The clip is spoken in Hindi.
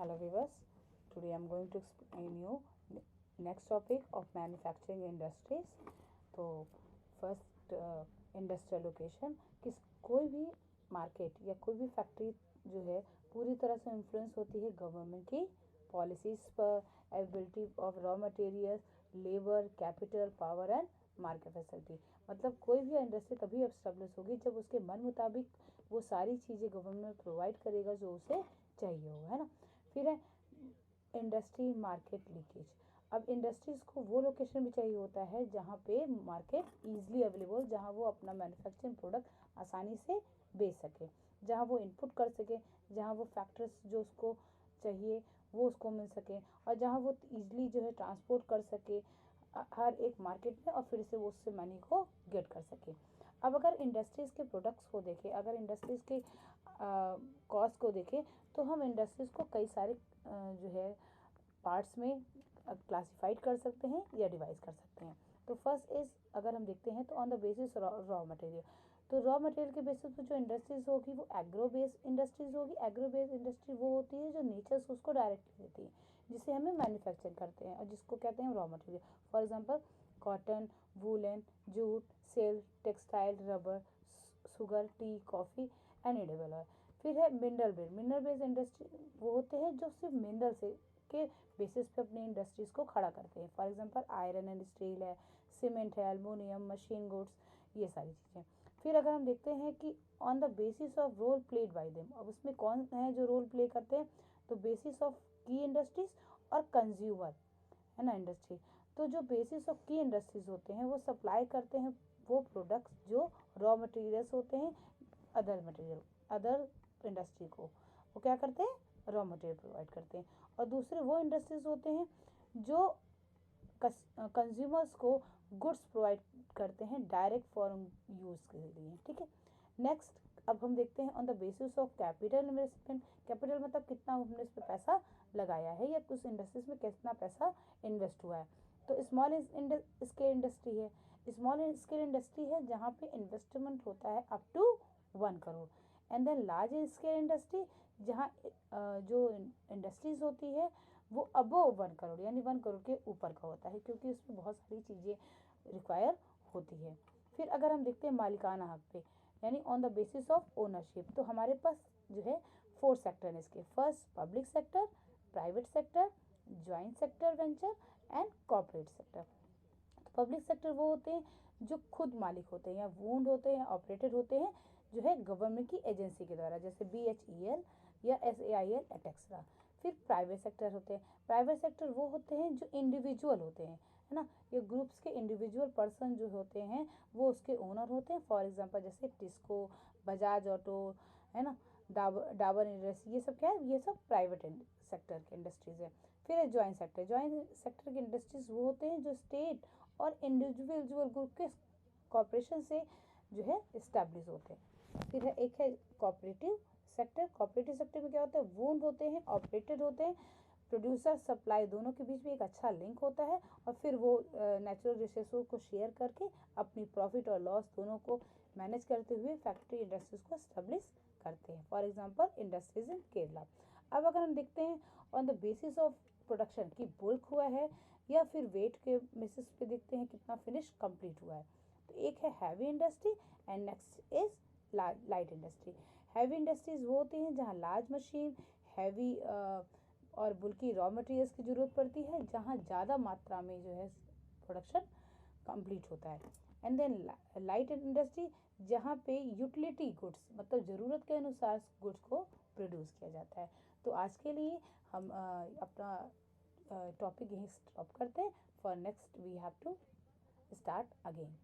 Hello viewers, today I am going to explain you next topic of manufacturing industries. तो फर्स्ट इंडस्ट्रियल लोकेशन किस कोई भी मार्केट या कोई भी फैक्ट्री जो है पूरी तरह से इन्फ्लुएंस होती है गवर्नमेंट की पॉलिसीज़ पर, availability of raw material, labour, capital, power and market facility. मतलब कोई भी इंडस्ट्री तभी एस्टेब्लिश होगी जब उसके मन मुताबिक वो सारी चीज़ें गवर्नमेंट प्रोवाइड करेगा जो उसे चाहिए होगा, है ना। फिर है इंडस्ट्री मार्केट लीकेज। अब इंडस्ट्रीज़ को वो लोकेशन भी चाहिए होता है जहाँ पे मार्केट ईजिली अवेलेबल, जहाँ वो अपना मैन्युफैक्चरिंग प्रोडक्ट आसानी से बेच सके, जहाँ वो इनपुट कर सके, जहाँ वो फैक्टर्स जो उसको चाहिए वो उसको मिल सके, और जहाँ वो ईजिली जो है ट्रांसपोर्ट कर सके हर एक मार्केट में, और फिर से वो उससे मनी को गेट कर सके। अब अगर इंडस्ट्रीज़ के प्रोडक्ट्स को देखें, अगर इंडस्ट्रीज़ के कॉस्ट को देखें, तो हम इंडस्ट्रीज़ को कई सारे जो है पार्ट्स में क्लासिफाइड कर सकते हैं या डिवाइड कर सकते हैं। तो फर्स्ट इज अगर हम देखते हैं तो on the basis raw material. तो रॉ मटेरियल के बेसिस पर जो इंडस्ट्रीज होगी वो एग्रो बेस्ड इंडस्ट्रीज होगी। एग्रो बेस्ड इंडस्ट्री वो होती है जो नेचर से उसको डायरेक्टली देती है, जिसे हमें मैन्युफैक्चर करते हैं और जिसको कहते हैं raw material. For example cotton, woollen, jute, silk, textile, rubber, sugar, T, coffee and edible oil. फिर है मिनरल बेस्ड इंडस्ट्री वो होते हैं जो सिर्फ मिनरल से के बेसिस पे अपनी इंडस्ट्रीज़ को खड़ा करते हैं। For example iron and steel है, सीमेंट है, एल्युमिनियम, मशीन गुड्स, ये सारी चीज़ें। फिर अगर हम देखते हैं कि on the basis of role played by them, अब उसमें कौन है जो रोल प्ले करते हैं, तो बेसिस ऑफ की इंडस्ट्रीज और कंज्यूमर, है ना, इंडस्ट्री। तो जो बेसिस ऑफ की इंडस्ट्रीज होते हैं वो सप्लाई करते हैं वो प्रोडक्ट्स जो रॉ मटेरियल्स होते हैं अदर इंडस्ट्री को, वो क्या करते हैं, रॉ मटेरियल प्रोवाइड करते हैं। और दूसरे वो इंडस्ट्रीज होते हैं जो कंज्यूमर्स को गुड्स प्रोवाइड करते हैं डायरेक्ट फॉर यूज़ के लिए, ठीक है। नेक्स्ट अब हम देखते हैं on the basis of capital investment. Capital मतलब कितना हमने इस पर पैसा लगाया है या कुछ इंडस्ट्रीज में कितना पैसा इन्वेस्ट हुआ है। तो स्मॉल स्केल इंडस्ट्री है। स्मॉल स्केल इंडस्ट्री है जहाँ पे इन्वेस्टमेंट होता है up to 1 crore. And then large scale industry जहाँ जो इंडस्ट्रीज होती है वो अबोव 1 करोड़ यानी 1 करोड़ के ऊपर का होता है, क्योंकि उसमें बहुत सारी चीज़ें रिक्वायर होती है। फिर अगर हम देखते हैं मालिकाना हक पे, यानी on the basis of ownership, तो हमारे पास जो है 4 सेक्टर है इसके। First public sector, private sector, joint sector venture and corporate sector. Public sector वो होते हैं जो खुद मालिक होते हैं या वोन्ड होते हैं, ऑपरेटेड होते हैं जो है गवर्नमेंट की एजेंसी के द्वारा, जैसे BHEL या SAIL एटेक्सरा। फिर प्राइवेट सेक्टर होते हैं। प्राइवेट सेक्टर वो होते हैं जो इंडिविजुअल होते हैं, है ना, ये ग्रुप्स के इंडिविजुअल पर्सन जो होते हैं वो उसके ओनर होते हैं। फॉर एग्जांपल जैसे टिस्को, बजाज ऑटो, है ना, डाबर इंडस्ट्री, ये सब क्या है, ये सब प्राइवेट सेक्टर के इंडस्ट्रीज है। फिर है ज्वाइंट सेक्टर। ज्वाइंट सेक्टर के इंडस्ट्रीज वो होते हैं जो स्टेट और इंडिविजुअल ग्रुप के कॉर्पोरेशन से जो है इस्टेब्लिश होते हैं। फिर है एक है कोऑपरेटिव सेक्टर। कोऑपरेटिव सेक्टर में क्या होता है, वोन्ड होते हैं, ऑपरेटेड होते हैं, प्रोड्यूसर सप्लाई दोनों के बीच में एक अच्छा लिंक होता है, और फिर वो नेचुरल रिसोर्सों को शेयर करके अपनी प्रॉफिट और लॉस दोनों को मैनेज करते हुए फैक्ट्री इंडस्ट्रीज को स्टेब्लिश करते हैं। फॉर एग्जांपल इंडस्ट्रीज इन केरला। अब अगर हम देखते हैं on the basis of production की बुल्क हुआ है या फिर वेट के बेसिस पे देखते हैं कितना फिनिश कंप्लीट हुआ है। तो एक है heavy industry and next is light industry. Heavy industries वो होती हैं जहाँ लार्ज मशीन, हैवी और बुल्की रॉ मटेरियल्स की ज़रूरत पड़ती है, जहाँ ज़्यादा मात्रा में जो है प्रोडक्शन कंप्लीट होता है। एंड देन लाइट इंडस्ट्री जहाँ पे यूटिलिटी गुड्स मतलब ज़रूरत के अनुसार गुड्स को प्रोड्यूस किया जाता है। तो आज के लिए हम अपना टॉपिक यहीं स्टॉप करते हैं। For next we have to start again.